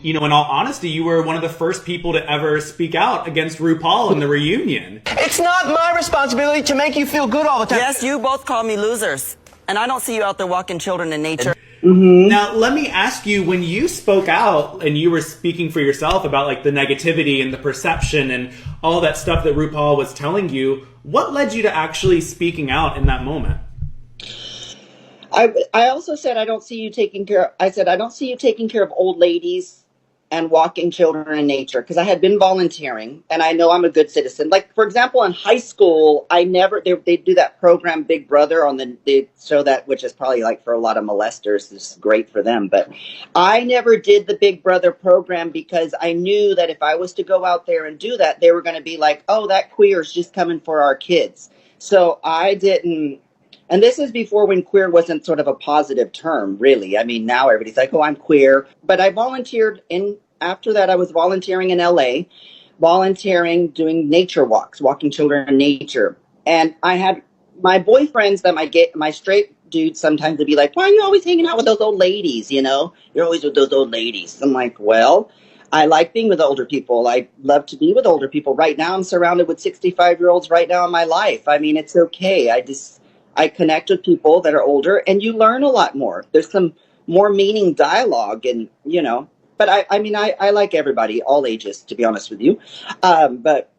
You know, in all honesty, you were one of the first people to ever speak out against RuPaul in the reunion. It's not my responsibility to make you feel good all the time. Yes, you both call me losers. And I don't see you out there walking children in nature. Now, let me ask you, when you spoke out and you were speaking for yourself about like the negativity and the perception and all that stuff that RuPaul was telling you, what led you to actually speaking out in that moment? I also said I don't see you taking care. I said I don't see you taking care of old ladies and walking children in nature, because I had been volunteering and I know I'm a good citizen. Like, for example, in high school, they do that program Big Brother they show that, which is probably like for a lot of molesters, this is great for them. But I never did the Big Brother program because I knew that if I was to go out there and do that, they were going to be like, oh, that queer is just coming for our kids. So I didn't. And this is before when queer wasn't sort of a positive term, really. I mean, now everybody's like, oh, I'm queer. But I volunteered after that, I was volunteering in LA, doing nature walks, walking children in nature. And I had my boyfriends my straight dudes sometimes would be like, why are you always hanging out with those old ladies? You know, you're always with those old ladies. I'm like, well, I like being with older people. I love to be with older people. Right now, I'm surrounded with 65-year-olds right now in my life. I mean, it's okay. I connect with people that are older, and you learn a lot more. There's some more meaning dialogue, and, you know, but I like everybody, all ages, to be honest with you. But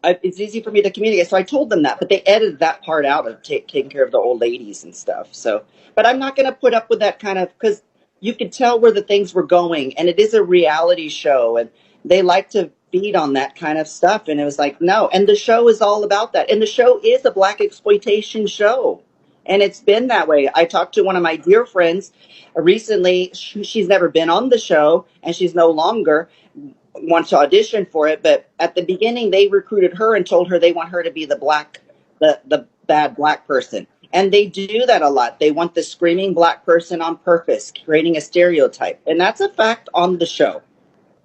it's easy for me to communicate. So I told them that, but they edited that part out of taking care of the old ladies and stuff. So, but I'm not going to put up with that kind of, because you could tell where the things were going, and it is a reality show, and they like to feed on that kind of stuff. And it was like, no. And the show is all about that. And the show is a Black exploitation show. And it's been that way. I talked to one of my dear friends recently. She's never been on the show, and she's no longer wants to audition for it. But at the beginning, they recruited her and told her they want her to be the bad Black person. And they do that a lot. They want the screaming Black person on purpose, creating a stereotype. And that's a fact on the show.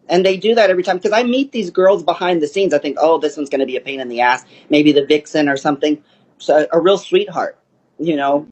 And they do that every time, because I meet these girls behind the scenes. I think, oh, this one's going to be a pain in the ass, maybe the vixen or something. So a real sweetheart, you know.